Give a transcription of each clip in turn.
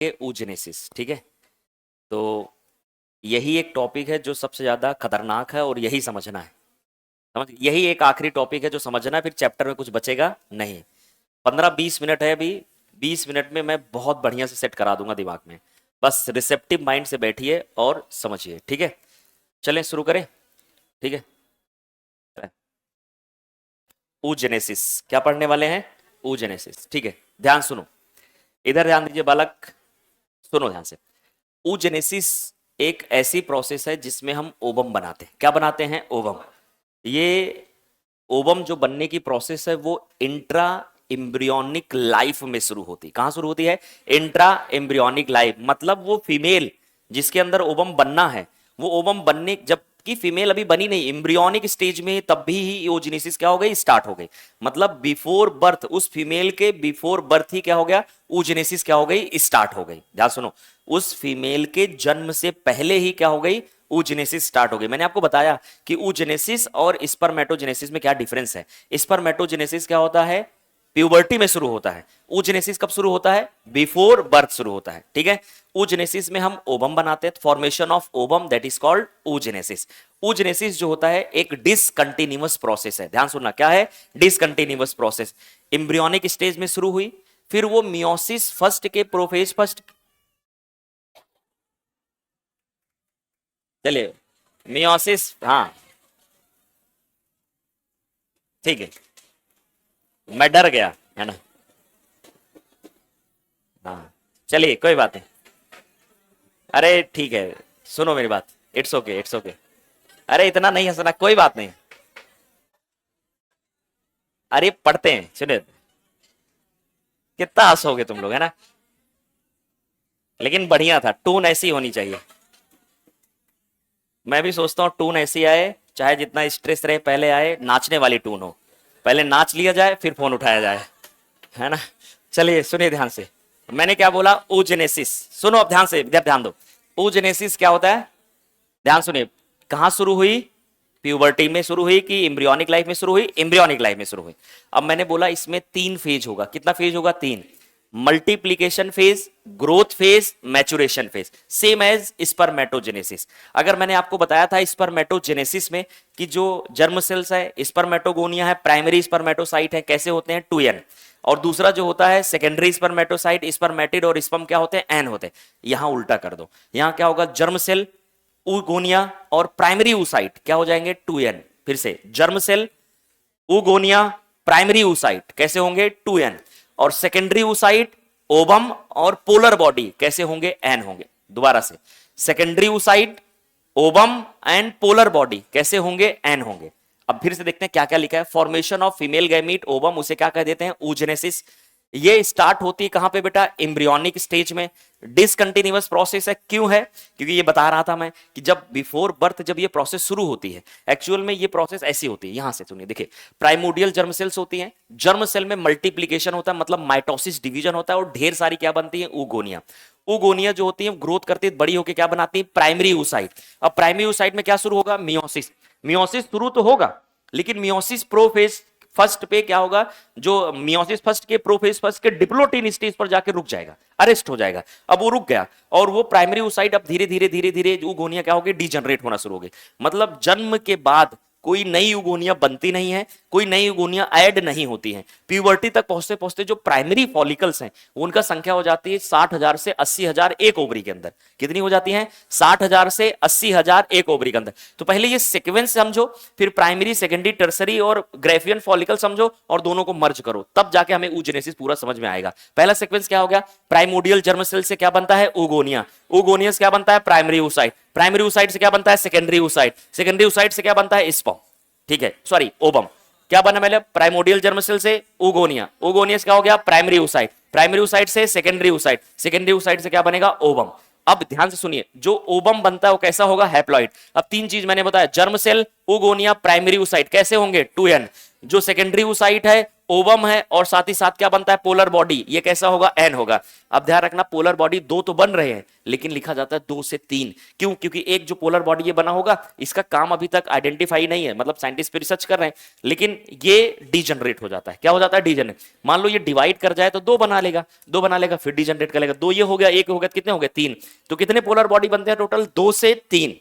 oogenesis, ठीक है। तो यही एक टॉपिक है जो सबसे ज्यादा खतरनाक है और यही समझना है। समझ, यही एक आखिरी टॉपिक है जो समझना है, फिर चैप्टर में कुछ बचेगा नहीं। 15-20 मिनट है अभी, 20 मिनट में मैं बहुत बढ़िया से सेट करा दूंगा दिमाग में। बस रिसेप्टिव माइंड से बैठिए और समझिए, ठीक है। चलें शुरू करें, ठीक है। oogenesis क्या पढ़ने वाले हैं? oogenesis, ठीक है। ध्यान सुनो, इधर ध्यान दीजिए बालक, सुनो ध्यान से। oogenesis एक ऐसी प्रोसेस है जिसमें हम ओवम बनाते हैं। क्या बनाते हैं? ओवम। ये ओवम जो बनने की प्रोसेस है वो इंट्रा एम्ब्रियोनिक लाइफ में शुरू होती है। कहां शुरू होती है? इंट्रा एम्ब्रियोनिक लाइफ, मतलब वो फीमेल जिसके अंदर ओवम बनना है, वो ओवम बनने, जबकि फीमेल अभी बनी नहीं, एम्ब्रियोनिक स्टेज में, तब भी ही oogenesis क्या हो गई? स्टार्ट हो गई। मतलब बिफोर बर्थ, उस फीमेल के बिफोर बर्थ ही क्या हो गया? oogenesis क्या हो गई? स्टार्ट हो गई। ध्यान सुनो, उस फीमेल के जन्म से पहले ही क्या हो गई? oogenesis स्टार्ट हो गई। मैंने आपको बताया कि oogenesis और स्पर्मेटोजेनेसिस में क्या डिफरेंस है। स्पर्मेटोजेनेसिस क्या होता है? प्यूबर्टी में शुरू होता है। oogenesis कब शुरू होता है? बिफोर बर्थ शुरू होता है, ठीक है। oogenesis में हम ओवम बनाते हैं, formation of ovum, that is called oogenesis। oogenesis जो होता है एक डिसकंटिन्यूअस प्रोसेस है। ध्यान सुनना, क्या है? Discontinuous process. एम्ब्रियोनिक स्टेज में शुरू हुई, फिर वो मियोसिस फर्स्ट के प्रोफेज फर्स्ट, चलिए मियोसिस, हाँ ठीक है, मैं डर गया है ना। हाँ चलिए कोई बात नहीं। अरे ठीक है, सुनो मेरी बात, इट्स ओके इट्स ओके। अरे इतना नहीं हंसना, कोई बात नहीं। अरे पढ़ते हैं, सुनिए, कितना हंसोगे तुम लोग, है ना। लेकिन बढ़िया था, टून ऐसी होनी चाहिए। मैं भी सोचता हूँ टून ऐसी आए, चाहे जितना स्ट्रेस रहे पहले आए, नाचने वाली टून हो। पहले नाच लिया जाए फिर फोन उठाया जाए, है ना। चलिए सुनिए ध्यान से, मैंने क्या बोला? oogenesis। सुनो अब ध्यान से, इधर ध्यान दो। oogenesis क्या होता है? ध्यान सुनिए, कहां शुरू हुई? प्यूबर्टी में शुरू हुई कि एम्ब्रियोनिक लाइफ में शुरू हुई? एम्ब्रियोनिक लाइफ में शुरू हुई। अब मैंने बोला इसमें 3 फेज होगा। कितना फेज होगा? 3। Multiplication phase, growth phase, maturation phase, same as spermatogenesis. अगर मैंने आपको बताया था स्पर्मेटोजेनेसिस में कि जो जर्म सेल्स है, स्पर्मेटोगोनिया है, प्राइमरी स्पर्मेटोसाइट है, कैसे होते हैं? 2n। और दूसरा जो होता है सेकेंडरी स्पर्मेटोसाइट, स्पर्मेटिड और स्पर्म क्या होते हैं? एन होते हैं। यहां उल्टा कर दो, यहां क्या होगा? जर्म सेल ऊगोनिया और प्राइमरी ऊसाइट क्या हो जाएंगे? 2n। फिर से germ cell, oogonia, primary oocyte कैसे होंगे? 2n। और सेकेंडरी ऊसाइट, ओबम और पोलर बॉडी कैसे होंगे? n होंगे। दोबारा से, secondary oocyte, ओबम and polar body कैसे होंगे? n होंगे। अब फिर से देखते हैं क्या क्या लिखा है। Formation of female gamete ovum, उसे क्या कह देते हैं? oogenesis। ये स्टार्ट होती है कहां पे बेटा? एम्ब्रियोनिक स्टेज में। डिसकंटिन्यूअस प्रोसेस है, क्यों है? क्योंकि ये बता रहा था मैं कि जब बिफोर बर्थ जब ये प्रोसेस शुरू होती है, एक्चुअल में ये प्रोसेस ऐसी होती है। यहां से सुनिए, देखिए, प्राइमोडियल जर्म सेल्स होती हैं, जर्म सेल में मल्टीप्लीकेशन होता है, मतलब माइटोसिस डिवीजन होता है, और ढेर सारी क्या बनती है? ऊगोनिया। ऊगोनिया जो होती है ग्रोथ करती है, बड़ी होकर क्या बनाती है? Primary oocyte. अब प्राइमरी ऊसाइट में क्या शुरू होगा? मियोसिस। मियोसिस शुरू तो होगा, लेकिन मियोसिस प्रोफेज फर्स्ट पे क्या होगा? जो मियोसिस फर्स्ट के प्रोफेज फर्स्ट के डिप्लोटीन स्टेज पर जाके रुक जाएगा, अरेस्ट हो जाएगा। अब वो रुक गया और वो प्राइमरी ऊसाइट अब धीरे धीरे धीरे धीरे ऊगोनिया क्या होगी? डीजनरेट होना शुरू हो गई। मतलब जन्म के बाद कोई नई यूगोनिया बनती नहीं है, कोई नई यूगोनिया ऐड नहीं होती है। प्यूबर्टी तक पहुंचते पहुंचते जो प्राइमरी फॉलिकल्स हैं उनका संख्या हो जाती है 60,000 से 80,000 एक ओवरी के अंदर। कितनी हो जाती है? 60,000 से 80,000 एक ओवरी के अंदर। तो पहले ये सीक्वेंस समझो, फिर प्राइमरी, सेकेंडरी, टर्सरी और ग्रेफियन फॉलिकल समझो और दोनों को मर्ज करो, तब जाके हमें oogenesis पूरा समझ में आएगा। पहला सीक्वेंस क्या हो गया? प्राइमोडियल जर्म सेल से क्या बनता है? ऊगोनिया। ऊगोनिया से क्या बनता है? Primary oocyte. प्राइमरी ऊसाइट से क्या बनता है? Secondary oocyte. सेकेंडरी ऊसाइट से क्या बनता है? स्पर्म। ठीक है, सॉरी, ओबम। क्या बना? पहले प्राइमोडियल जर्म सेल से ऊगोनिया, ऊगोनिया से क्या हो गया? प्राइमरी ऊसाइट, प्राइमरी ऊसाइट से सेकेंडरी ऊसाइट, सेकेंडरी ऊसाइट से क्या बनेगा? ओबम। अब ध्यान से सुनिए, जो ओबम बनता है वो कैसा होगा? हैप्लॉइड। अब 3 चीज मैंने बताया, germ cell, oogonia, primary oocyte कैसे होंगे? 2n। जो सेकेंडरी ऊसाइट है, ओवम है और साथ ही साथ क्या बनता है, पोलर बॉडी, ये कैसा होगा, एन होगा। अब ध्यान रखना पोलर बॉडी दो तो बन रहे हैं लेकिन लिखा जाता है 2 से 3, क्यों, क्योंकि एक जो पोलर बॉडी ये बना होगा इसका काम अभी तक आइडेंटिफाई नहीं है, मतलब साइंटिस्ट पे रिसर्च कर रहे हैं, लेकिन ये डीजनरेट हो जाता है। क्या हो जाता है, डीजनरेट। मान लो ये डिवाइड कर जाए तो 2 बना लेगा, 2 बना लेगा फिर डीजनरेट कर लेगा, 2 ये हो गया, 1 हो गया, कितने हो गए, 3। तो कितने पोलर बॉडी बनते हैं टोटल, 2 से 3।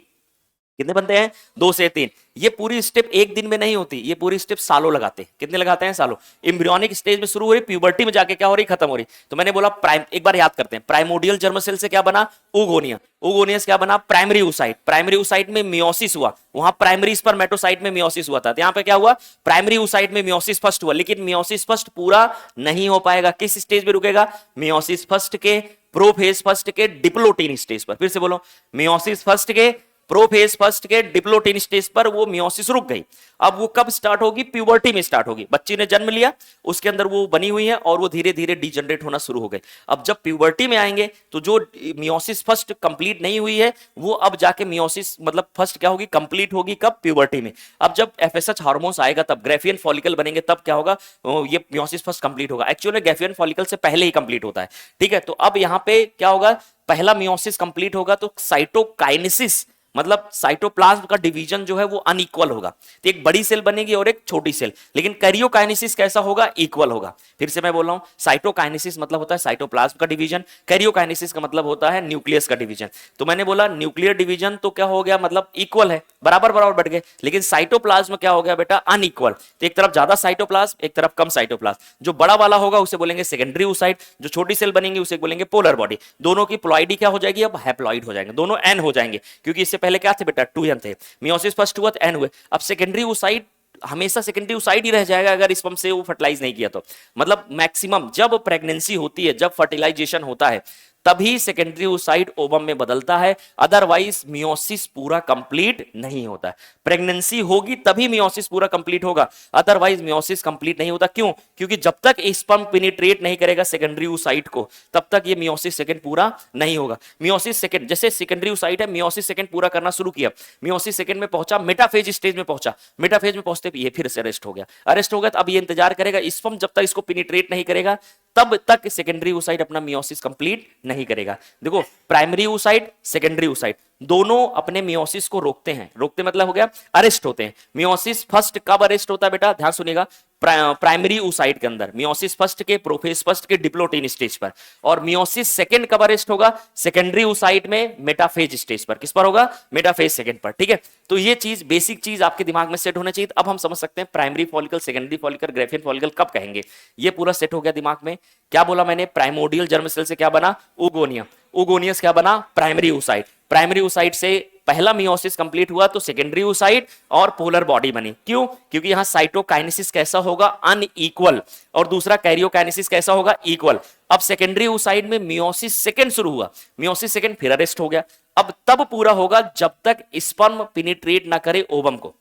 कितने बनते हैं, 2 से 3। ये पूरी स्टेप एक दिन में नहीं होती, ये पूरी स्टेप सालों लगाते हैं। कितने लगाते हैं, सालों। एम्ब्रियोनिक स्टेज में शुरू हो रही, प्यूबर्टी में जाके क्या हो रही, खत्म हो रही। तो मैंने बोला प्राइम, एक बार याद करते हैं, प्राइमोडियल जर्म सेल से क्या बना, ओगोनिया। ओगोनिया से क्या बना, प्राइमरी oocyte। प्राइमरी oocyte में मियोसिस हुआ, वहां प्राइमरी स्पर्मेटोसाइट में मियोसिस हुआ था, तो यहां पे क्या हुआ, प्राइमरी oocyte में मियोसिस फर्स्ट हुआ। लेकिन मियोसिस फर्स्ट पूरा नहीं हो पाएगा, किस स्टेज पे रुकेगा, मियोसिस फर्स्ट के प्रोफेज फर्स्ट के डिप्लोटीन स्टेज पर। फिर से बोलो, मियोसिस फर्स्ट के प्रोफेज फर्स्ट के डिप्लोटीन स्टेज पर वो मियोसिस रुक गई। अब वो कब स्टार्ट होगी, प्यूबर्टी में स्टार्ट होगी। बच्ची ने जन्म लिया, उसके अंदर वो बनी हुई है और वो धीरे धीरे डीजनरेट होना शुरू हो गए। अब जब प्यूबर्टी में आएंगे तो जो मियोसिस फर्स्ट कंप्लीट नहीं हुई है वो अब जाके मियोसिस मतलब फर्स्ट क्या होगी, कंप्लीट होगी, कब, प्यूबर्टी में। अब जब एफएसएच हार्मोन्स आएगा तब ग्रेफियन फॉलिकल बनेंगे, तब क्या होगा, ये मियोसिस फर्स्ट कंप्लीट होगा। एक्चुअली ग्रेफियन फॉलिकल से पहले ही कंप्लीट होता है, ठीक है। तो अब यहां पे क्या होगा, पहला मियोसिस कंप्लीट होगा तो साइटोकाइनेसिस मतलब साइटोप्लाज्म का डिवीजन जो है वो अनइक्वल होगा। तो एक बड़ी सेल बनेगी और एक छोटी सेल, लेकिन कैरियोकाइनेसिस कैसा होगा, इक्वल होगा। फिर से मैं बोल रहा हूं, साइटोकाइनेसिस मतलब होता है साइटोप्लाज्म का डिवीजन, कैरियोकाइनेसिस का मतलब होता है न्यूक्लियस का डिवीजन। तो मैंने बोला न्यूक्लियर डिवीजन तो क्या हो गया, मतलब इक्वल है, बराबर बराबर बढ़ गए, लेकिन साइटोप्लाज्म क्या हो गया बेटा, अनइक्वल। तो एक तरफ ज्यादा साइटोप्लाज्म, एक तरफ कम साइटोप्लाज्म। जो बड़ा वाला होगा उसे बोलेंगे सेकेंडरी oocyte, जो छोटी सेल बनेंगे उसे बोलेंगे पोलर बॉडी। दोनों की प्लॉइडी क्या हो जाएगी, अब हैप्लॉइड हो जाएंगे, दोनों एन हो जाएंगे, क्योंकि इससे पहले क्या थे बेटा, 2n थे। मियोसिस फर्स्ट हुआ तो एन हुए। अब सेकेंडरी oocyte हमेशा सेकेंडरी oocyte ही रह जाएगा अगर स्पर्म से वो फर्टिलाइज नहीं किया तो। मतलब मैक्सिमम जब प्रेगनेंसी होती है, जब फर्टिलाइजेशन होता है, तभी सेकेंडरी oocyte ओवम में बदलता है, अदरवाइज मियोसिस पूरा कंप्लीट नहीं होता है। प्रेगनेंसी होगी तभी मियोसिस पूरा कंप्लीट होगा, अदरवाइज मियोसिस कंप्लीट नहीं होता। क्यों, क्योंकि जब तक स्पर्म पेनिट्रेट नहीं करेगा सेकेंडरी oocyte को, तब तक ये मियोसिस सेकंड पूरा नहीं होगा। मियोसिस सेकंड, जैसे सेकेंडरी oocyte है, मियोसिस सेकंड पूरा करना शुरू किया, मियोसिस सेकंड में पहुंचा, मेटाफेज स्टेज में पहुंचा, मेटाफेज में पहुंचते ये फिर से अरेस्ट हो गया, अरेस्ट हो गया। तो अब ये इंतजार करेगा, स्पर्म जब तक इसको पेनिट्रेट नहीं करेगा तब तक सेकेंडरी oocyte अपना मियोसिस कंप्लीट नहीं करेगा। देखो, प्राइमरी oocyte, सेकेंडरी oocyte दोनों अपने मियोसिस को रोकते हैं, रोकते मतलब हो गया अरेस्ट होते हैं। मियोसिस फर्स्ट कब अरेस्ट होता है बेटा, ध्यान सुनिएगा, प्राइमरी oocyte के अंदर, मियोसिस फर्स्ट के प्रोफेज फर्स्ट के डिप्लोटीन स्टेज पर। और मियोसिस सेकंड कब अरेस्ट होगा, सेकेंडरी oocyte में मेटाफेज स्टेज पर। किस पर होगा, मेटाफेज सेकंड पर, ठीक है। तो ये चीज बेसिक चीज आपके दिमाग में सेट होना चाहिए। अब हम समझ सकते हैं primary follicle, secondary follicle, Graafian follicle कब कहेंगे, ये पूरा सेट हो गया दिमाग में। क्या बोला मैंने, प्राइमोडियल जर्म सेल से क्या बना, ओगोनिया। ओगोनियस क्या बना, प्राइमरी oocyte। प्राइमरी oocyte से पहला मियोसिस कंप्लीट हुआ तो सेकेंडरी oocyte और पोलर बॉडी बनी। क्यों, क्योंकि यहां साइटोकाइनेसिस कैसा होगा, अनइक्वल, और दूसरा कैरियोकाइनेसिस कैसा होगा, इक्वल। अब सेकेंडरी oocyte में मियोसिस सेकंड शुरू हुआ, मियोसिस सेकंड फिर अरेस्ट हो गया। अब तब पूरा होगा जब तक स्पर्म पेनिट्रेट ना करे ओवम को,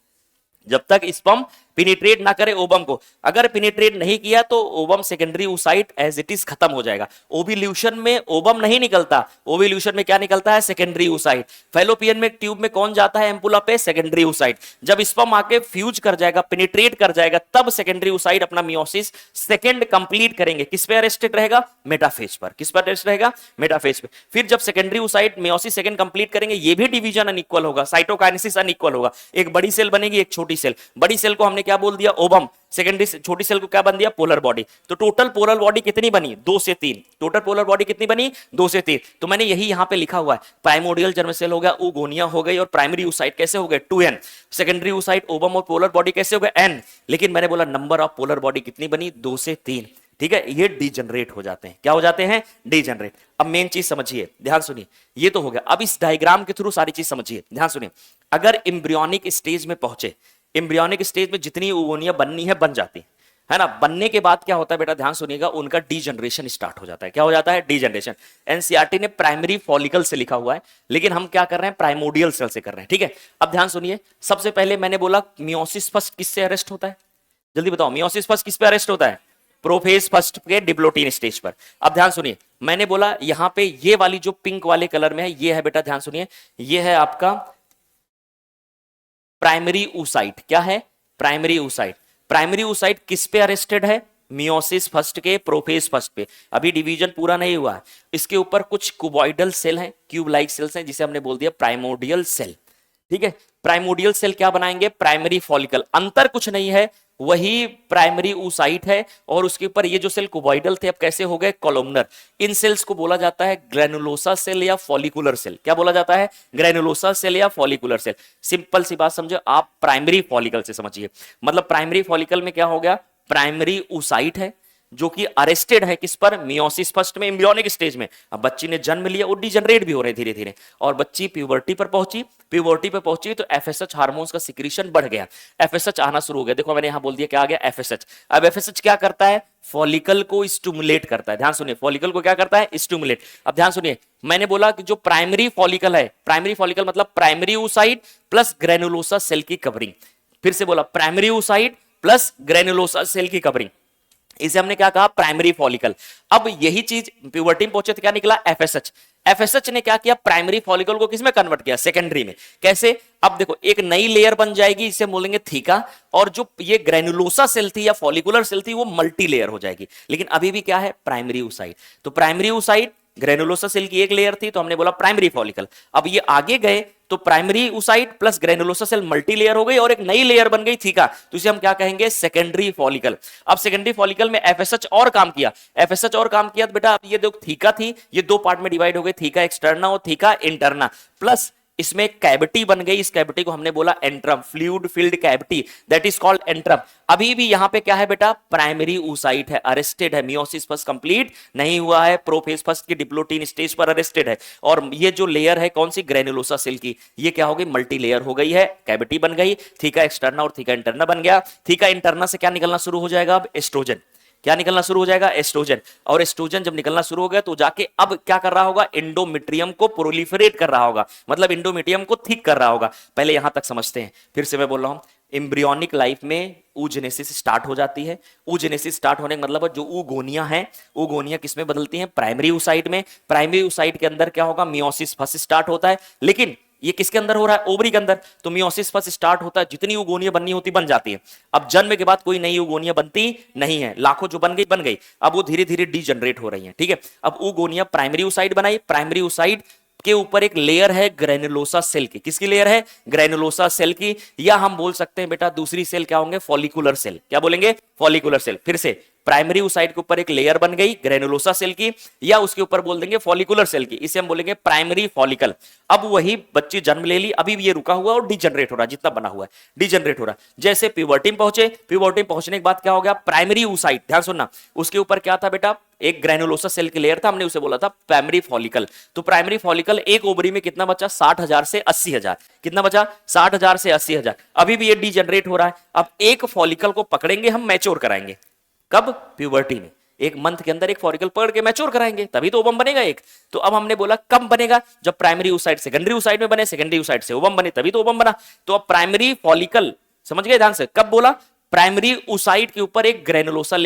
जब तक स्पर्म पेनिट्रेट ना करे ओवम को। अगर पेनिट्रेट नहीं किया तो ovum secondary oocyte as it is खत्म हो जाएगा। ओव्यूलेशन में ओवम नहीं निकलता, ओव्यूलेशन में क्या निकलता है, सेकेंडरी oocyte। फैलोपियन में ट्यूब में कौन जाता है एम्पुला पे, सेकेंडरी oocyte। जब स्पर्म आके फ्यूज कर जाएगा, पेनिट्रेट कर जाएगा, तब सेकेंडरी oocyte अपना मियोसिस सेकंड कंप्लीट करेंगे। किस पे अरेस्टेड रहेगा, मेटाफेज पर। किस पर अरेस्ट रहेगा, मेटाफेज पे। फिर जब secondary oocyte meiosis second complete करेंगे, ये भी डिवीजन अनइक्वल होगा, साइटोकाइनेसिस अनइक्वल होगा। एक बड़ी सेल बनेगी, एक छोटी सेल। बड़ी सेल को हमने क्या बोल दिया, ओवम। सेकेंडरी छोटी सेल को क्या बन दिया, पोलर बॉडी। तो टोटल पोलर बॉडी कितनी बनी, 2 से 3। टोटल पोलर बॉडी कितनी बनी, 2 से 3। तो मैंने यही यहां पे लिखा हुआ है, प्राइमोडियल जर्म सेल हो गया, ओगोनिया हो गई, और प्राइमरी oocyte कैसे हो गए, 2n। सेकेंडरी oocyte, ओवम और पोलर बॉडी कैसे हो गए, n। लेकिन मैंने बोला नंबर ऑफ पोलर बॉडी कितनी बनी, 2 से 3, ठीक है। ये डीजनरेट हो जाते हैं, क्या हो जाते हैं, डीजनरेट। अब मेन चीज समझिए, ध्यान सुनिए, ये तो हो गया। अब इस डायग्राम के थ्रू सारी चीज समझिए, ध्यान सुनिए। अगर एम्ब्रियोनिक स्टेज में पहुंचे, एम्ब्रियोनिक स्टेज में जितनी ओवोनिया बननी है बन जाती है ना। बनने के बाद क्या होता है बेटा, ध्यान सुनिएगा, उनका डीजनरेशन स्टार्ट हो जाता है। क्या हो जाता है, डीजनरेशन। एनसीईआरटी ने प्राइमरी फॉलिकल से लिखा हुआ है, लेकिन हम क्या कर रहे हैं, प्राइमोडियल सेल से कर रहे हैं, ठीक है। अब ध्यान सुनिए, सबसे पहले मैंने बोला मियोसिस फर्स्ट किससे अरेस्ट होता है, जल्दी बताओ, मियोसिस फर्स्ट किस पे अरेस्ट होता है, प्रोफेज फर्स्ट के डिप्लोटीन स्टेज पर। अब ध्यान सुनिए, मैंने बोला यहां पे ये वाली जो पिंक वाले कलर में है, ये है बेटा, ध्यान सुनिए, ये है आपका प्राइमरी oocyte। क्या है, प्राइमरी oocyte। प्राइमरी oocyte किस पे अरेस्टेड है, मियोसिस फर्स्ट के प्रोफेज फर्स्ट पे। अभी डिवीजन पूरा नहीं हुआ है। इसके ऊपर कुछ क्यूबॉइडल सेल हैं, क्यूब लाइक सेल्स हैं, जिसे हमने बोल दिया प्राइमोर्डियल सेल। ठीक है, प्राइमोर्डियल सेल क्या बनाएंगे, प्राइमरी फॉलिकल। अंतर कुछ नहीं है, वही प्राइमरी ऊसाइट है, और उसके ऊपर ये जो सेल क्यूबॉइडल थे अब कैसे हो गए कॉलमनर। इन सेल्स को बोला जाता है ग्रेनुलोसा सेल या फॉलिकुलर सेल। क्या बोला जाता है, ग्रेनुलोसा सेल या फॉलिकुलर सेल। सिंपल सी बात समझो आप, प्राइमरी फॉलिकल से समझिए। मतलब प्राइमरी फॉलिकल में क्या हो गया, प्राइमरी ऊसाइट है जो कि अरेस्टेड है किस पर, मियोसिस फर्स्ट में, एम्ब्रियोनिक स्टेज में। अब बच्ची ने जन्म लिया, वो डिजनरेट भी हो रहे धीरे धीरे, और बच्ची प्यूबर्टी पर पहुंची। प्यूबर्टी पर पहुंची तो एफएसएच हार्मोन्स का सिक्रीशन बढ़ गया, एफएसएच आना शुरू हो गया। देखो मैंने यहां बोल दिया क्या आ गया, एफएसएच। अब एफएसएच क्या करता है, फॉलिकल को स्टिमुलेट करता है। ध्यान सुनिए, फॉलिकल को क्या करता है, स्टिमुलेट। अब ध्यान सुनिए, मैंने बोला कि जो प्राइमरी फॉलिकल है, प्राइमरी फॉलिकल मतलब primary oocyte plus granulosa cell की कवरिंग। फिर से बोला, primary oocyte plus granulosa cell की कवरिंग, इसे हमने क्या कहा, प्राइमरी फॉलिकल। अब यही चीज प्यूबर्टी में पहुंचे तो क्या निकला, एफएसएच। एफएसएच ने क्या किया, प्राइमरी फॉलिकल को किसमें कन्वर्ट किया, सेकेंडरी में। कैसे, अब देखो एक नई लेयर बन जाएगी, इसे बोलेंगे थीका, और जो ये ग्रेनुलोसा सेल थी या फॉलिकुलर सेल थी वो मल्टी लेयर हो जाएगी। लेकिन अभी भी क्या है, प्राइमरी ऊसाइट। तो प्राइमरी ऊसाइट, ग्रेनुलोसा सेल की एक लेयर थी तो हमने बोला प्राइमरी फॉलिकल। अब ये आगे गए तो primary oocyte plus granulosa cell multi layer हो गई, और एक नई लेयर बन गई थीका, तो इसे हम क्या कहेंगे, सेकेंडरी फॉलिकल। अब सेकेंडरी फॉलिकल में एफएसएच और काम किया, एफएसएच और काम किया तो बेटा अब ये जो थीका थी ये दो पार्ट में डिवाइड हो गई, थीका एक्सटर्ना और थीका इंटरना, प्लस इसमें कैविटी बन गई। इस कैविटी को हमने बोला antrum, fluid filled cavity, that is called antrum. अभी भी यहां पे क्या है बेटा, प्राइमरी ऊसाइट है, अरेस्टेड है, मियोसिस फर्स्ट कंप्लीट नहीं हुआ है, प्रोफेज फर्स्ट की डिप्लोटीन स्टेज पर अरेस्टेड है। और ये जो लेयर है कौन सी, ग्रेनुलोसा सेल की, ये क्या हो गई, मल्टी लेयर हो गई है, कैविटी बन गई, थीका एक्सटर्ना और थीका इंटरना बन गया। थीका इंटरना से क्या निकलना शुरू हो जाएगा, अब एस्ट्रोजन। क्या निकलना शुरू हो जाएगा, एस्ट्रोजन। और एस्ट्रोजन जब निकलना शुरू हो गया तो जाके अब क्या कर रहा होगा, एंडोमेट्रियम को प्रोलिफरेट कर रहा होगा, मतलब एंडोमेट्रियम को थिक कर रहा होगा। पहले यहां तक समझते हैं, फिर से मैं बोल रहा हूं, एम्ब्रियोनिक लाइफ में oogenesis स्टार्ट हो जाती है। oogenesis स्टार्ट होने का मतलब जो oogonia है, oogonia किसमें बदलती है, प्राइमरी ऊसाइट में। प्राइमरी ऊसाइट के अंदर क्या होगा, मियोसिस फर्स्ट स्टार्ट होता है। लेकिन ये किसके अंदर हो रहा है, ओवरी के अंदर, तो मियोसिस फर्स्ट स्टार्ट होता है, जितनी oogonia बननी होती बन जाती है। अब जन्म के बाद कोई नई oogonia बनती नहीं है, लाखों जो बन गई बन गई, अब वो धीरे धीरे डीजनरेट हो रही है। ठीक है, अब oogonia प्राइमरी ऊसाइट बनाई, प्राइमरी ऊसाइट के ऊपर एक लेयर है ग्रेनुलोसा सेल की, किसकी लेयर है, ग्रेनुलोसा सेल की, या हम बोल सकते हैं बेटा दूसरी सेल क्या होंगे, फॉलिकुलर सेल। क्या बोलेंगे, फॉलिकुलर सेल। फिर से प्राइमरी ऊसाइट के ऊपर एक लेयर बन गई ग्रेनुलोसा सेल की, या उसके ऊपर बोल देंगे फॉलिकुलर सेल की, इसे हम बोलेंगे प्राइमरी फॉलिकल। अब वही बच्ची जन्म ले ली, अभी भी ये रुका हुआ और डिजनरेट हो रहा है, जितना बना हुआ है डिजनरेट हो रहा है। जैसे प्यूबर्टी में पहुंचे, प्यूबर्टी में पहुंचने के बाद क्या हो गया, प्राइमरी ऊसाइट, ध्यान सुनना, उसके ऊपर क्या था बेटा, एक ग्रेनुलोसा सेल की लेयर था, हमने उसे बोला था प्राइमरी फॉलिकल। तो प्राइमरी फॉलिकल एक ओवरी में कितना बचा, 60,000 से 80,000, कितना बचा, 60,000 से 80,000। अभी भी ये डीजनरेट हो रहा है। अब एक फॉलिकल को पकड़ेंगे हम, मैच्योर कराएंगे, कब, प्यूबर्टी में, एक मंथ के अंदर एक फॉलिकल पकड़ के मैच्योर कराएंगे, तभी तो ओवम बनेगा एक। तो अब हमने बोला कब बनेगा, जब प्राइमरी ऊसाइट सेकेंडरी ऊसाइट में बने, सेकेंडरी ऊसाइट से ओवम बने, तभी तो ओवम बना। तो अब प्राइमरी फॉलिकल, समझ गए ध्यान से, कब बोला, प्राइमरी ऊसाइट के ऊपर एक ग्रेनुलोसा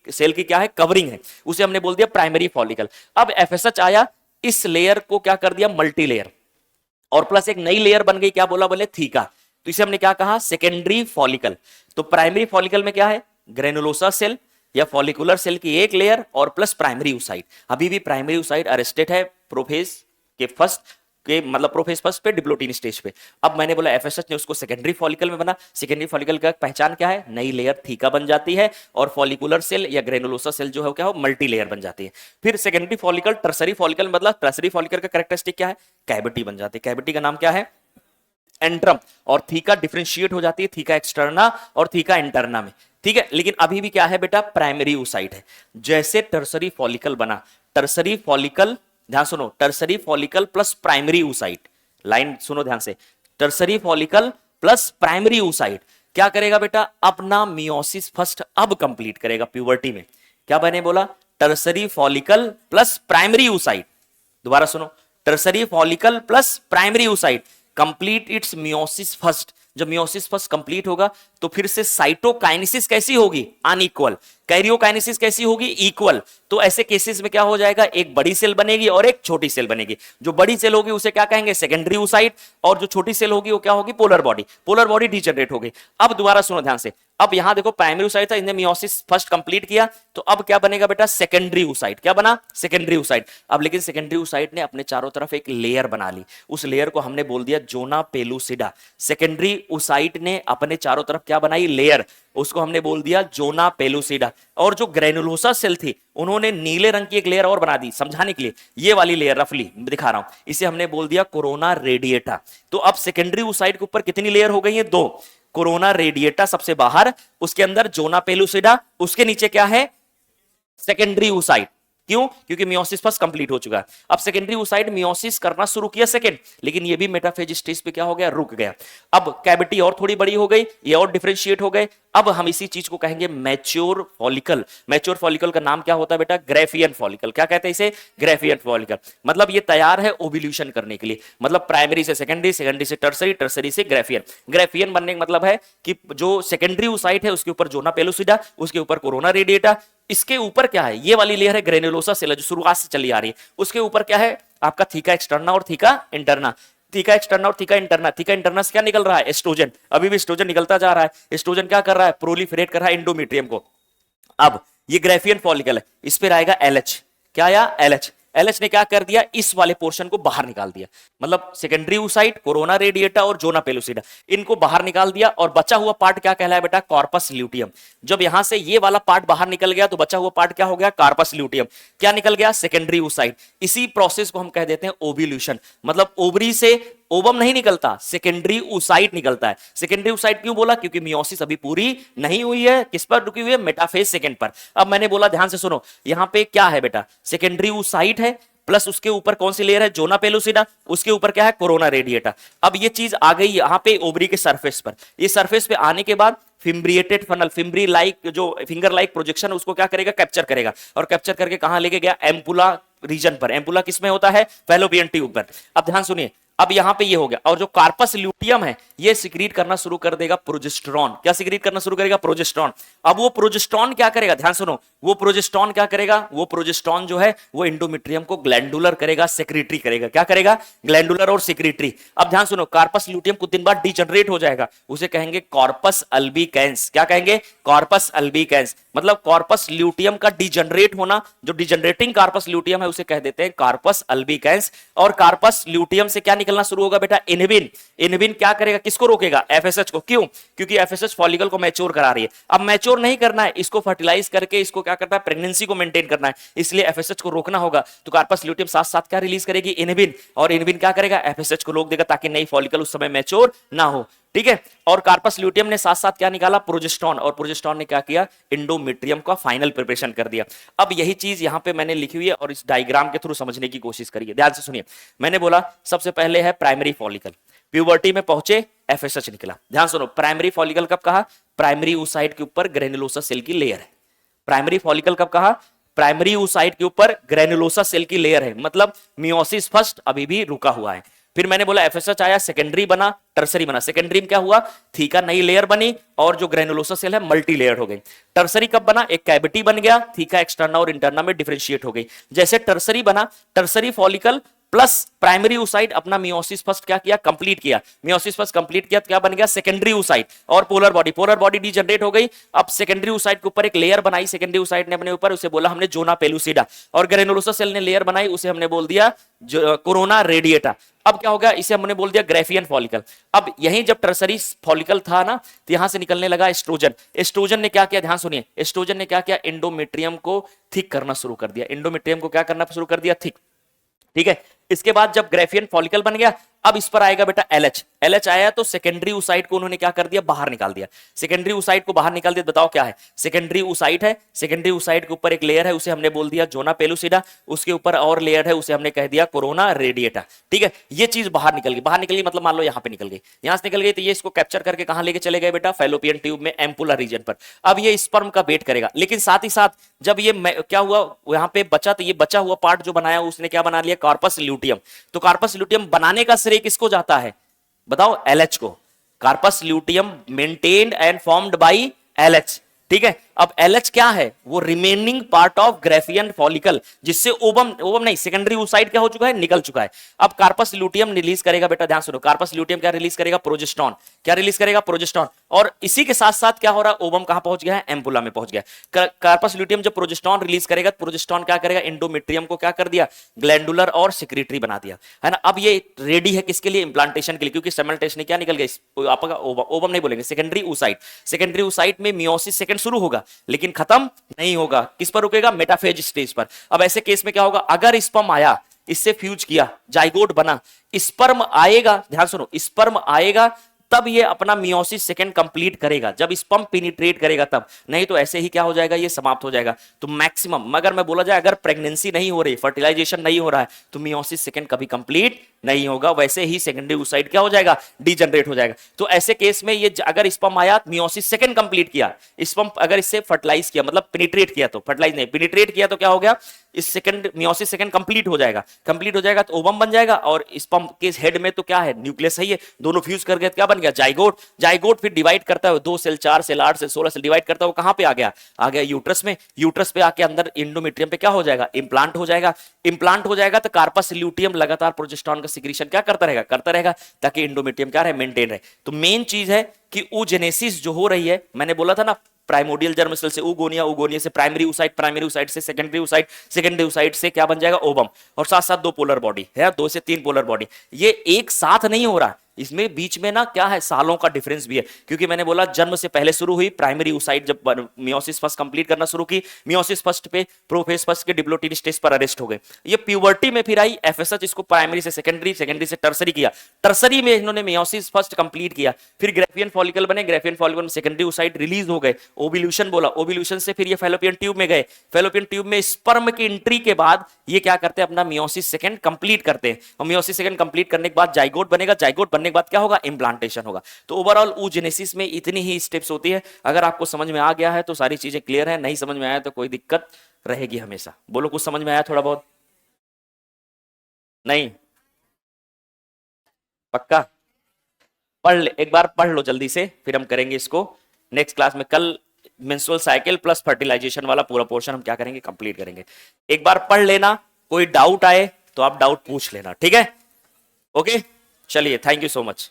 सेल की क्या है, कवरिंग है, उसे हमने बोल दिया प्राइमरी फॉलिकल। अब एफएसएच आया, इस लेयर को क्या कर दिया, मल्टी लेयर, और प्लस एक नई लेयर बन गई, क्या बोला, बोले थीका, तो इसे हमने क्या कहा, सेकेंडरी फॉलिकल। तो प्राइमरी फॉलिकल में क्या है, ग्रेनुलोसा सेल या फॉलिकुलर सेल की एक लेयर और प्लस प्राइमरी ऊसाइट। अभी भी प्राइमरी ऊसाइट अरेस्टेड है प्रोफेज के फर्स्ट के, मतलब प्रोफेज फर्स्ट पे, डिप्लोटीन स्टेज पे। अब मैंने बोला एफएसएच ने उसको सेकेंडरी फॉलिकल में बना, सेकेंडरी फॉलिकल का पहचान क्या है, नई लेयर थीका बन जाती है, और फॉलिकुलर सेल या ग्रेनुलोसा सेल जो है क्या हो, मल्टी लेयर बन जाती है। फिर सेकेंडरी फॉलिकल टर्सरी फॉलिकल में बदला, टर्सरी फॉलिकल का कैरेक्टरिस्टिक क्या है, कैविटी बन जाती है, कैविटी का नाम क्या है, एंट्रम, और थीका डिफरेंशिएट हो जाती है, थीका एक्सटर्ना और थीका इंटरना में। ठीक है, लेकिन अभी भी क्या है बेटा, प्राइमरी ऊसाइट है। जैसे टर्सरी फॉलिकल बना, टर्सरी फॉलिकल, ध्यान सुनो, tertiary follicle plus primary oocyte, line सुनो ध्यान से, tertiary follicle plus primary oocyte क्या करेगा बेटा, अपना मियोसिस फर्स्ट अब कंप्लीट करेगा प्यूबर्टी में। क्या मैंने बोला, tertiary follicle plus primary oocyte, दोबारा सुनो, tertiary follicle plus primary oocyte complete it's meiosis first. जब मियोसिस फर्स्ट कंप्लीट होगा तो फिर से साइटोकाइनेसिस कैसी होगी, अनइक्वल, कैरियोकाइनेसिस कैसी होगी, इक्वल। तो ऐसे केसेस में क्या हो जाएगा, एक बड़ी सेल बनेगी और एक छोटी सेल बनेगी। जो बड़ी सेल होगी उसे क्या कहेंगे, सेकेंडरी ऊसाइट, और जो छोटी सेल होगी वो क्या होगी, polar body. Polar body degenerate हो गई। अब दोबारा सुनो ध्यान से, अब यहां देखो प्राइमरी oocyte था, इन्हें मियोसिस फर्स्ट कंप्लीट किया, तो अब क्या बनेगा बेटा, सेकेंडरी oocyte। क्या बना, सेकेंडरी oocyte। अब लेकिन सेकेंडरी oocyte ने अपने चारों तरफ एक लेयर बना ली, उस लेयर को हमने बोल दिया जोना पेलुसिडा। सेकेंडरी oocyte ने अपने चारों तरफ क्या बनाई, लेयर, उसको हमने बोल दिया जोना पेलुसिडा। और जो ग्रेनुलोसा सेल थी उन्होंने नीले रंग की एक लेयर और बना दी समझाने के लिए, ये वाली लेयर रफली दिखा रहा हूं, इसे हमने बोल दिया कोरोना रेडिएटा। तो अब सेकेंडरी oocyte के ऊपर कितनी लेयर हो गई है, दो। कोरोना रेडिएटा सबसे बाहर, उसके अंदर जोना पेलुसिडा, उसके नीचे क्या है, सेकेंडरी oocyte। क्यों, क्योंकि मियोसिस फर्स्ट कंप्लीट हो चुका है। अब सेकेंडरी oocyte मियोसिस करना शुरू किया सेकेंड, लेकिन ये भी मेटाफेज स्टेज पे क्या हो गया, रुक गया। अब कैविटी और थोड़ी बड़ी हो गई, ये और डिफरेंशिएट हो गए। अब हम इसी चीज को कहेंगे मैच्योर फॉलिकल। मैच्योर फॉलिकल का नाम क्या होता है बेटा, ग्रेफियन फॉलिकल। क्या कहते हैं इसे, ग्रेफियन फॉलिकल। मतलब ये तैयार है ओव्यूलेशन करने के लिए, मतलब प्राइमरी से सेकेंडरी, सेकेंडरी से टर्सरी, टर्सरी से ग्रेफियन। ग्रेफियन बनने का मतलब है कि जो सेकेंडरी oocyte है उसके ऊपर जोना पेलुसिडा, उसके ऊपर कोरोना रेडिएटा, इसके ऊपर क्या है, ये वाली लेयर है ग्रेनुलोसा सेल जो शुरुआत से चली आ रही है, उसके ऊपर क्या है आपका थीका एक्सटर्ना और थीका इंटरना। थीका एक्सटर्ना और थीका इंटरना, थीका इंटरना से क्या निकल रहा है, एस्ट्रोजन। अभी भी एस्ट्रोजन निकलता जा रहा है। एस्ट्रोजन क्या कर रहा है, प्रोलिफरेट कर रहा है इंडोमेट्रियम को। अब ये ग्रेफियन फॉलिकल है, इस पर आएगा एलएच। क्या आया, एलएच। एलएच ने क्या कर दिया, इस वाले पोर्शन को बाहर निकाल दिया, मतलब सेकेंडरी oocyte, कोरोना रेडिएटा और जोना पेलुसिडा, इनको बाहर निकाल दिया। और बचा हुआ पार्ट क्या कहलाया बेटा, कॉर्पस ल्यूटियम। जब यहां से ये वाला पार्ट बाहर निकल गया तो बचा हुआ पार्ट क्या हो गया, कार्पस ल्यूटियम। क्या निकल गया, सेकेंडरी oocyte। इसी प्रोसेस को हम कह देते हैं ओव्यूलेशन। मतलब ओवरी से ओवम नहीं निकलता, सेकेंडरी oocyte निकलता है। सेकेंडरी oocyte क्यों बोला, क्योंकि मियोसिस अभी पूरी नहीं हुई है, किस पर रुकी हुई है, मेटाफेज सेकेंड पर। अब मैंने बोला ध्यान से सुनो, यहां पे क्या है बेटा, सेकेंडरी oocyte है, प्लस उसके ऊपर कौन सी लेयर है, जोना पेलुसिडा, उसके ऊपर क्या है, कोरोना रेडिएटा। अब ये चीज आ गई यहां पे ओवरी के सरफेस पर। ये सरफेस पे आने के बाद फिम्ब्रिएटेड फनल, फिम्ब्री लाइक जो फिंगर लाइक प्रोजेक्शन, उसको क्या करेगा, कैप्चर करेगा। और कैप्चर करके कहां लेके गया, एम्पुला रीजन पर। एम्पुला किसमें होता है, फैलोपियन ट्यूब पर। अब ध्यान सुनिए, अब यहां पे ये हो गया, और जो कार्पस ल्यूटियम है ये सिक्रीट करना शुरू कर देगा प्रोजेस्टेरॉन। क्या सिक्रीट करना शुरू करेगा, प्रोजेस्टेरॉन। अब वो प्रोजेस्टेरॉन क्या करेगा, ध्यान सुनो, वो प्रोजेस्टेरॉन क्या करेगा, वो प्रोजेस्टेरॉन जो है वो इंडोमेट्रियम को ग्लैंडुलर करेगा, सेक्रेटरी करेगा। क्या करेगा, ग्लैंडुलर और सेक्रेटरी। अब ध्यान सुनो, कार्पस ल्यूटियम कुछ दिन बाद डिजनरेट हो जाएगा, उसे कहेंगे कॉर्पस अल्बिकेंस। क्या कहेंगे, कॉर्पस अल्बिकेंस। मतलब कॉर्पस ल्यूटियम का डिजनरेट होना, जो डिजनरेटिंग कार्पस ल्यूटियम है उसे कह देते हैं कार्पस अल्बिकेंस। और कार्पस ल्यूटियम से क्या निकलना शुरू होगा बेटा, इनहिबिन। इनहिबिन क्या करेगा, किसको रोकेगा, एफएसएच को। क्यों, क्योंकि एफएसएच फॉलिकल को मैच्योर करा रही है। अब मैच्योर नहीं करना है, इसको फर्टिलाइज करके इसको क्या करना है, प्रेगनेंसी को मेंटेन करना है, इसलिए एफएसएच को रोकना होगा। तो कार्पस ल्यूटियम साथ साथ क्या रिलीज करेगी, इनहिबिन। और इनहिबिन क्या करेगा, एफएसएच को रोक देगा ताकि नई फॉलिकल उस समय मैच्योर ना हो। ठीक है। और कार्पस ल्यूटियम ने साथ साथ क्या निकाला, प्रोजेस्टेरॉन। और प्रोजेस्टेरॉन ने क्या किया, इंडोमेट्रियम का फाइनल प्रिपरेशन कर दिया। अब यही चीज यहां पे मैंने लिखी हुई है और इस डायग्राम के थ्रू समझने की कोशिश करिए, ध्यान से सुनिए। मैंने बोला सबसे पहले है प्राइमरी फॉलिकल, प्यूबर्टी में पहुंचे, एफएसएच निकला। ध्यान सुनो, प्राइमरी फॉलिकल कब कहा, प्राइमरी oocyte के ऊपर ग्रेनुलोसा सेल की लेयर है। प्राइमरी फॉलिकल कब कहा, प्राइमरी oocyte के ऊपर ग्रेनुलोसा सेल की लेयर है, मतलब मियोसिस फर्स्ट अभी भी रुका हुआ है। फिर मैंने बोला एफएसएच आया, सेकेंडरी बना, टर्सरी बना। सेकेंडरी में क्या हुआ, थीका नई लेयर बनी और जो ग्रेनुलोसा सेल है मल्टी लेयर हो गई। टर्सरी कब बना, एक कैविटी बन गया, थीका एक्सटर्ना और इंटरना में डिफरेंशिएट हो गई। जैसे टर्सरी बना, tertiary follicle plus primary oocyte अपना मियोसिस फर्स्ट क्या किया, कंप्लीट किया। मियोसिस फर्स्ट कंप्लीट किया तो क्या बन गया, सेकेंडरी oocyte और polar body. Polar body degenerate हो गई। अब सेकेंडरी oocyte के ऊपर एक लेयर बनाई सेकेंडरी oocyte ने अपने ऊपर, उसे बोला हमने जोना पेलुसिडा। और ग्रेनुलोसा सेल ने लेयर बनाई, उसे हमने बोल दिया कोरोना रेडिएटा। अब क्या हो गया, इसे हमने बोल दिया ग्रेफियन फॉलिकल। अब यहीं जब टर्सरी फॉलिकल था ना, तो यहां से निकलने लगा एस्ट्रोजन। एस्ट्रोजन ने क्या किया, ध्यान सुनिए, एस्ट्रोजन ने क्या किया, इंडोमेट्रियम को थिक करना शुरू कर दिया। इंडोमेट्रियम को क्या करना शुरू कर दिया, थिक। ठीक है। इसके बाद जब ग्रेफियन फॉलिकल बन गया, अब इस पर आएगा बेटा एलएच। एलएच आया तो सेकेंडरी oocyte को उन्होंने क्या कर दिया, बाहर निकाल दिया। सेकेंडरी oocyte को बाहर निकाल दिया, बताओ क्या है, सेकेंडरी oocyte है। सेकेंडरी oocyte के ऊपर एक लेयर है, उसे हमने बोल दिया जोना पेलुसिडा। उसके ऊपर और लेयर है, उसे हमने कह दिया कोरोना रेडिएटा। ठीक है। ये चीज बाहर निकल गई। बाहर निकल गई मतलब मान लो यहां पे निकल गई, यहां से निकल गई तो ये इसको कैप्चर करके कहां लेके चले गए बेटा, फैलोपियन ट्यूब में, एम्पुला रीजन पर। अब ये स्पर्म का वेट करेगा, लेकिन साथ ही साथ जब ये क्या हुआ यहां पे बचा, तो ये बचा हुआ पार्ट जो बनाया उसने क्या बना लिया, कार्पस ल्यूटियम। तो कार्पस ल्यूटियम बनाने का श्रेय किसको जाता है, बताओ, एलएच को। Corpus luteum maintained and formed by LH. ठीक है। अब LH क्या है, वो remaining part of Graafian follicle, जिससे ओवम ओवम नहीं सेकेंडरी oocyte क्या हो चुका है, निकल चुका है। अब कार्पस ल्यूटियम रिलीज करेगा, बेटा ध्यान सुनो, कार्पस ल्यूटियम क्या रिलीज करेगा, प्रोजेस्टेरॉन। क्या रिलीज करेगा, प्रोजेस्टेरॉन। और इसी के साथ साथ क्या हो रहा है, ओवम कहां पहुंच गया है, एम्पुला में पहुंच गया। कार्पस ल्यूटियम जब प्रोजेस्टेरॉन रिलीज करेगा, प्रोजेस्टेरॉन क्या करेगा, एंडोमेट्रियम को क्या कर दिया, ग्लैंडुलर और सिक्रीटरी बना दिया, है ना। अब ये रेडी है किसके लिए, इंप्लांटेशन के लिए, क्योंकि सिमल्टेनियसली क्या निकल गया, आपका ओवम नहीं बोलेंगे, सेकेंडरी oocyte। सेकेंडरी oocyte में मियोसिस सेकंड शुरू होगा, लेकिन खत्म नहीं होगा, किस पर रुकेगा, मेटाफेज स्टेज पर। अब ऐसे केस में क्या होगा, अगर स्पर्म आया, इससे फ्यूज किया, जाइगोट बना, स्पर्म आएगा, ध्यान सुनो, स्पर्म आएगा तब ये अपना मियोसिस सेकंड कंप्लीट करेगा, जब स्पर्म पेनिट्रेट करेगा तब, नहीं तो ऐसे ही क्या हो जाएगा, ये समाप्त हो जाएगा। तो मैक्सिमम अगर मैं बोला जाए, अगर प्रेगनेंसी नहीं हो रही, फर्टिलाइजेशन नहीं हो रहा है, तो मियोसिस सेकंड कभी कंप्लीट नहीं होगा, वैसे ही सेकेंडरी oocyte क्या हो जाएगा, डीजनरेट हो जाएगा। तो ऐसे केस में ये अगर स्पर्म आया, मियोसिस सेकंड कंप्लीट किया, स्पर्म अगर इससे फर्टिलाइज किया, मतलब पेनिट्रेट किया, तो फर्टिलाइज नहीं, पेनिट्रेट किया तो क्या हो गया, इस सेकंड मियोसिस सेकंड कंप्लीट हो जाएगा, कंप्लीट हो जाएगा तो ओवम बन जाएगा, और स्पर्म के हेड में तो क्या है, न्यूक्लियस है, ये दोनों फ्यूज कर गए, क्या बन गया, जाइगोट। जाइगोट फिर डिवाइड करता है, 2 cell, 4 cell, 8 cell, 16 cell divide करता है, वो कहां पे आ गया, आ गया यूट्रस में। यूट्रस पे आके अंदर एंडोमेट्रियम पे क्या हो जाएगा, इंप्लांट हो जाएगा। इंप्लांट हो जाएगा तो कार्पस ल्यूटियम लगातार प्रोजेस्टेरॉन का सिक्रीशन क्या करता रहेगा, ताकि एंडोमेट्रियम क्या रहे, मेंटेन रहे। तो मेन चीज है कि oogenesis जो हो रही है, मैंने बोला था ना, प्राइमोडियल जर्म सेल से oogonia, oogonia से प्राइमरी oocyte, प्राइमरी oocyte से सेकेंडरी oocyte, सेकेंडरी oocyte से क्या बन जाएगा, ओवम, और साथ साथ 2 पोलर बॉडी है, 2 से 3 पोलर बॉडी। ये एक साथ नहीं हो रहा, इसमें बीच में ना क्या है, सालों का डिफरेंस भी है, क्योंकि मैंने बोला जन्म से पहले शुरू हुई प्राइमरी oocyte, जब मियोसिस फर्स्ट कंप्लीट करना शुरू की, मियोसिस फर्स्ट पे प्रोफेज फर्स्ट के डिप्लोटिन स्टेज पर अरेस्ट हो गए। ये प्यूबर्टी में फिर आई FSH, इसको प्राइमरी से सेकेंडरी, सेकेंडरी से टर्सरी किया, टर्सरी में इन्होंने मियोसिस फर्स्ट कंप्लीट किया, फिर ग्रेफियन फॉलिकल बने, ग्रेफियन फॉलिकल में सेकेंडरी oocyte रिलीज हो गए, ओव्यूलेशन बोला, ओव्यूलेशन से फिर ये फैलोपियन ट्यूब में गए, फैलोपियन ट्यूब में स्पर्म की एंट्री के बाद ये क्या करते हैं, अपना मियोसिस सेकंड कंप्लीट करते हैं, और मियोसिस सेकंड कंप्लीट करने के बाद जाइगोट बनेगा, जाइगोट बनने के बाद क्या होगा, इंप्लांटेशन होगा। तो ओवरऑल oogenesis में इतनी ही स्टेप्स होती है। अगर आपको समझ में आ गया है तो सारी चीजें क्लियर है, नहीं समझ में आया तो कोई दिक्कत रहेगी हमेशा। बोलो कुछ समझ में आया थोड़ा बहुत, नहीं पक्का, पढ़ ले एक बार, पढ़ लो जल्दी से, फिर हम करेंगे इसको नेक्स्ट क्लास में। कल मेंस्ट्रुअल साइकिल प्लस फर्टिलाइजेशन वाला पूरा पोर्शन हम क्या करेंगे, कंप्लीट करेंगे। एक बार पढ़ लेना, कोई डाउट आए तो आप डाउट पूछ लेना, ठीक है, ओके। चलिए, थैंक यू सो मच।